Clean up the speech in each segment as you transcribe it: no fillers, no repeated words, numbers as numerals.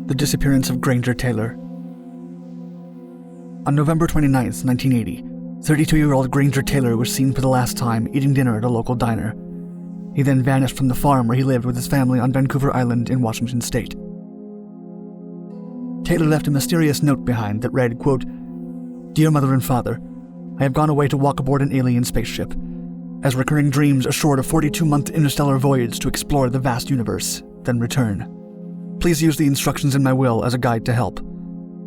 The disappearance of Granger Taylor. On November 29, 1980, 32-year-old Granger Taylor was seen for the last time eating dinner at a local diner. He then vanished from the farm where he lived with his family on Vancouver Island in Washington state. Taylor left a mysterious note behind that read, quote, "Dear Mother and Father, I have gone away to walk aboard an alien spaceship. As recurring dreams assured a 42-month interstellar voyage to explore the vast universe, then return. Please use the instructions in my will as a guide to help.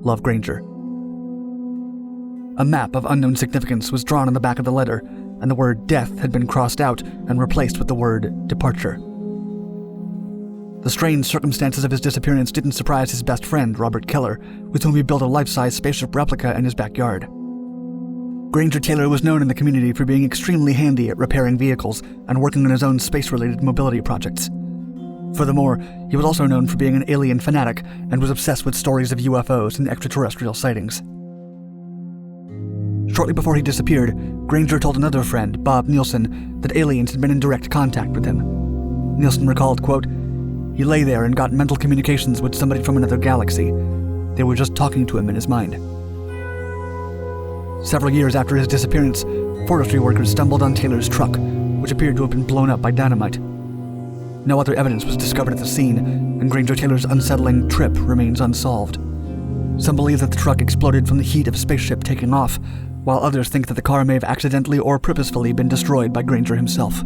Love, Granger." A map of unknown significance was drawn on the back of the letter, and the word death had been crossed out and replaced with the word departure. The strange circumstances of his disappearance didn't surprise his best friend, Robert Keller, with whom he built a life-size spaceship replica in his backyard. Granger Taylor was known in the community for being extremely handy at repairing vehicles and working on his own space-related mobility projects. Furthermore, he was also known for being an alien-fanatic and was obsessed with stories of UFOs and extraterrestrial sightings. Shortly before he disappeared, Granger told another friend, Bob Nielsen, that aliens had been in direct contact with him. Nielsen recalled, quote, "He lay there and got mental communications with somebody from another galaxy. They were just talking to him in his mind." Several years after his disappearance, forestry workers stumbled on Taylor's truck, which appeared to have been blown up by dynamite. No other evidence was discovered at the scene, and Granger Taylor's unsettling trip remains unsolved. Some believe that the truck exploded from the heat of a spaceship taking off, while others think that the car may have accidentally or purposefully been destroyed by Granger himself.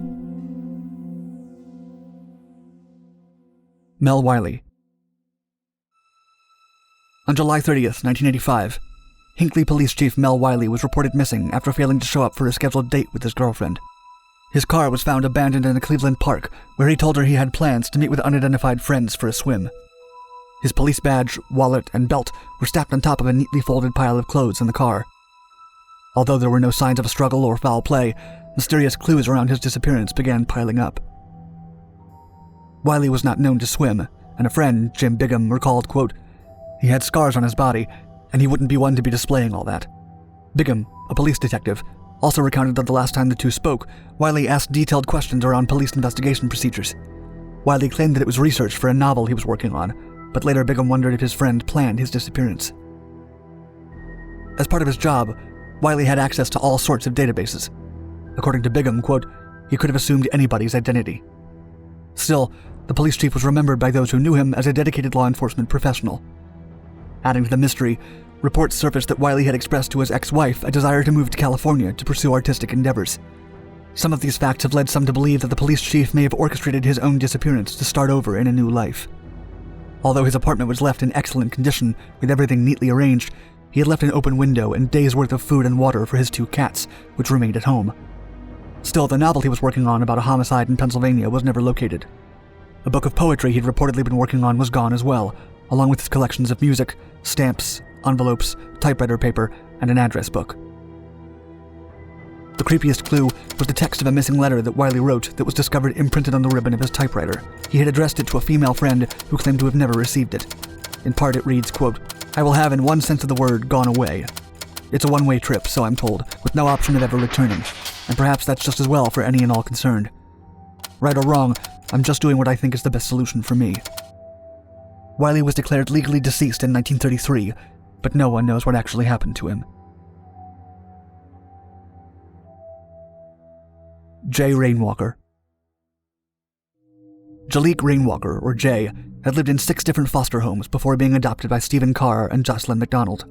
Mel Wiley. On July 30th, 1985, Hinckley Police Chief Mel Wiley was reported missing after failing to show up for a scheduled date with his girlfriend. His car was found abandoned in a Cleveland park, where he told her he had plans to meet with unidentified friends for a swim. His police badge, wallet, and belt were stacked on top of a neatly folded pile of clothes in the car. Although there were no signs of a struggle or foul play, mysterious clues around his disappearance began piling up. Wiley was not known to swim, and a friend, Jim Bigham, recalled, quote, "He had scars on his body, and he wouldn't be one to be displaying all that." Bigham, a police detective, also recounted that the last time the two spoke, Wiley asked detailed questions around police investigation procedures. Wiley claimed that it was research for a novel he was working on, but later Bigham wondered if his friend planned his disappearance. As part of his job, Wiley had access to all sorts of databases. According to Bigham, quote, "He could have assumed anybody's identity." Still, the police chief was remembered by those who knew him as a dedicated law enforcement professional. Adding to the mystery, reports surfaced that Wiley had expressed to his ex-wife a desire to move to California to pursue artistic endeavors. Some of these facts have led some to believe that the police chief may have orchestrated his own disappearance to start over in a new life. Although his apartment was left in excellent condition, with everything neatly arranged, he had left an open window and days' worth of food and water for his two cats, which remained at home. Still, the novel he was working on about a homicide in Pennsylvania was never located. A book of poetry he'd reportedly been working on was gone as well, along with his collections of music, stamps, envelopes, typewriter paper, and an address book. The creepiest clue was the text of a missing letter that Wiley wrote that was discovered imprinted on the ribbon of his typewriter. He had addressed it to a female friend who claimed to have never received it. In part it reads, quote, "I will have in one sense of the word gone away. It's a one-way trip, so I'm told, with no option of ever returning, and perhaps that's just as well for any and all concerned. Right or wrong, I'm just doing what I think is the best solution for me." Wiley was declared legally deceased in 1933, but no one knows what actually happened to him. Jay Rainwalker. Jalik Rainwalker, or Jay, had lived in 6 different foster homes before being adopted by Stephen Carr and Jocelyn McDonald.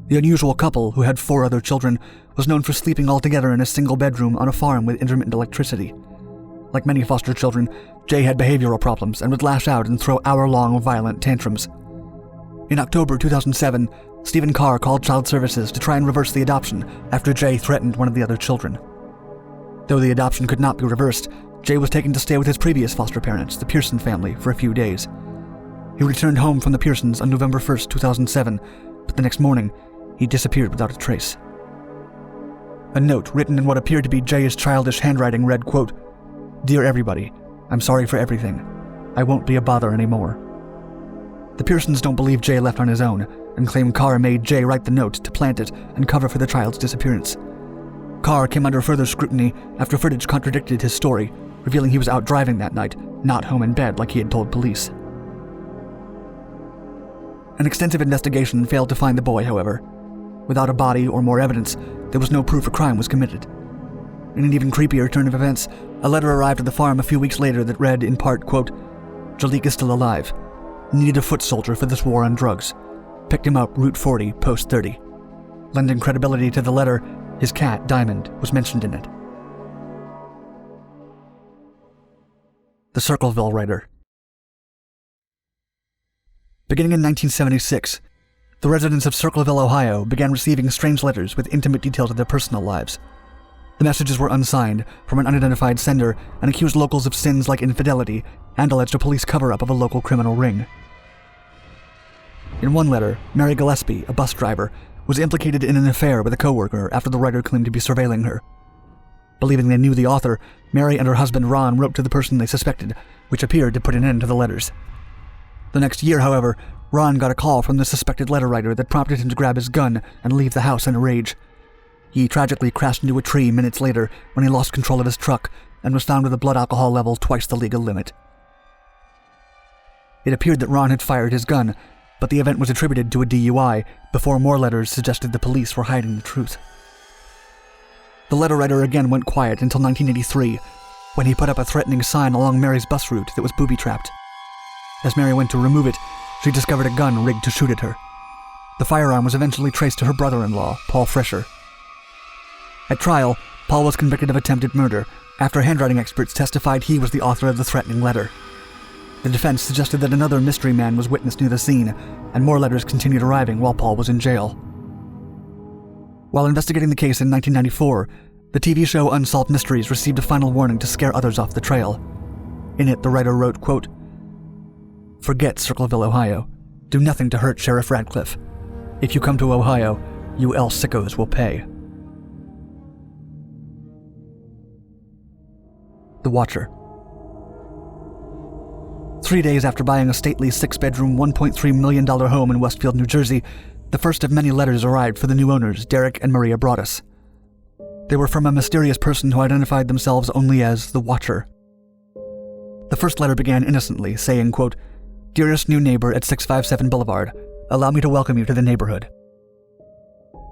The unusual couple, who had 4 other children, was known for sleeping all together in a single bedroom on a farm with intermittent electricity. Like many foster children, Jay had behavioral problems and would lash out and throw hour-long violent tantrums. In October 2007, Stephen Carr called Child Services to try and reverse the adoption after Jay threatened one of the other children. Though the adoption could not be reversed, Jay was taken to stay with his previous foster parents, the Pearson family, for a few days. He returned home from the Pearsons on November 1st, 2007, but the next morning, he disappeared without a trace. A note written in what appeared to be Jay's childish handwriting read, quote, "Dear everybody, I'm sorry for everything. I won't be a bother anymore." The Pearsons don't believe Jay left on his own, and claimed Carr made Jay write the note to plant it and cover for the child's disappearance. Carr came under further scrutiny after footage contradicted his story, revealing he was out driving that night, not home in bed like he had told police. An extensive investigation failed to find the boy, however. Without a body or more evidence, there was no proof a crime was committed. In an even creepier turn of events, a letter arrived at the farm a few weeks later that read, in part, quote, "Jalik is still alive. Needed a foot soldier for this war on drugs. Picked him up Route 40, Post 30. Lending credibility to the letter, his cat, Diamond, was mentioned in it. The Circleville Writer. Beginning in 1976, the residents of Circleville, Ohio began receiving strange letters with intimate details of their personal lives. The messages were unsigned, from an unidentified sender, and accused locals of sins like infidelity and alleged a police cover-up of a local criminal ring. In one letter, Mary Gillespie, a bus driver, was implicated in an affair with a co-worker after the writer claimed to be surveilling her. Believing they knew the author, Mary and her husband Ron wrote to the person they suspected, which appeared to put an end to the letters. The next year, however, Ron got a call from the suspected letter writer that prompted him to grab his gun and leave the house in a rage. He tragically crashed into a tree minutes later when he lost control of his truck and was found with a blood alcohol level twice the legal limit. It appeared that Ron had fired his gun, but the event was attributed to a DUI before more letters suggested the police were hiding the truth. The letter writer again went quiet until 1983, when he put up a threatening sign along Mary's bus route that was booby-trapped. As Mary went to remove it, she discovered a gun rigged to shoot at her. The firearm was eventually traced to her brother-in-law, Paul Fresher. At trial, Paul was convicted of attempted murder after handwriting experts testified he was the author of the threatening letter. The defense suggested that another mystery man was witness near the scene, and more letters continued arriving while Paul was in jail. While investigating the case in 1994, the TV show Unsolved Mysteries received a final warning to scare others off the trail. In it, the writer wrote, quote, "Forget Circleville, Ohio. Do nothing to hurt Sheriff Radcliffe. If you come to Ohio, you El Sickos will pay." The Watcher. 3 days after buying a stately 6-bedroom, $1.3 million home in Westfield, New Jersey, the first of many letters arrived for the new owners, Derek and Maria Broaddus. They were from a mysterious person who identified themselves only as the Watcher. The first letter began innocently, saying, quote, "Dearest new neighbor at 657 Boulevard, allow me to welcome you to the neighborhood."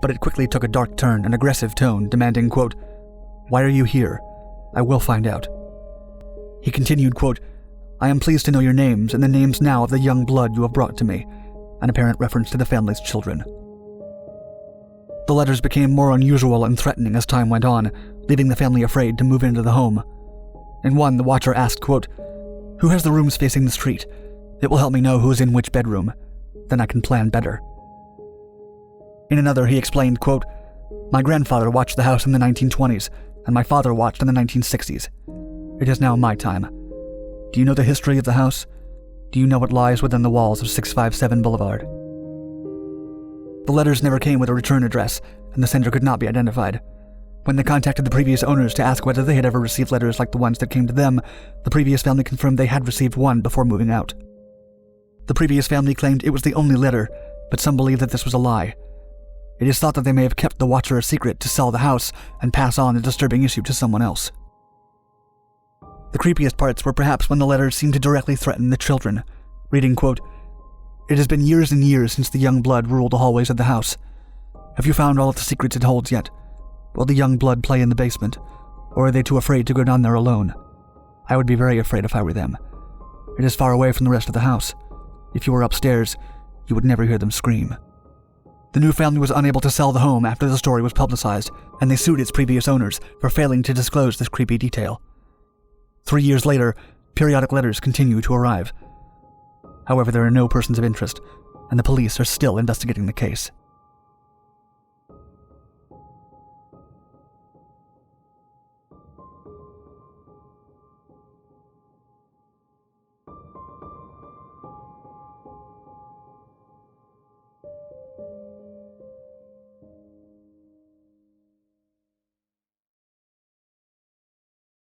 But it quickly took a dark turn, an aggressive tone, demanding, quote, "Why are you here? I will find out." He continued, quote, "I am pleased to know your names and the names now of the young blood you have brought to me," an apparent reference to the family's children. The letters became more unusual and threatening as time went on, leaving the family afraid to move into the home. In one, the Watcher asked, quote, "Who has the rooms facing the street? It will help me know who is in which bedroom. Then I can plan better." In another, he explained, quote, "My grandfather watched the house in the 1920s, and my father watched in the 1960s. It is now my time. Do you know the history of the house? Do you know what lies within the walls of 657 Boulevard?" The letters never came with a return address, and the sender could not be identified. When they contacted the previous owners to ask whether they had ever received letters like the ones that came to them, the previous family confirmed they had received one before moving out. The previous family claimed it was the only letter, but some believe that this was a lie. It is thought that they may have kept the Watcher a secret to sell the house and pass on the disturbing issue to someone else. The creepiest parts were perhaps when the letters seemed to directly threaten the children, reading, quote, "It has been years and years since the young blood ruled the hallways of the house. Have you found all of the secrets it holds yet? Will the young blood play in the basement, or are they too afraid to go down there alone? I would be very afraid if I were them. It is far away from the rest of the house. If you were upstairs, you would never hear them scream." The new family was unable to sell the home after the story was publicized, and they sued its previous owners for failing to disclose this creepy detail. 3 years later, periodic letters continue to arrive. However, there are no persons of interest, and the police are still investigating the case.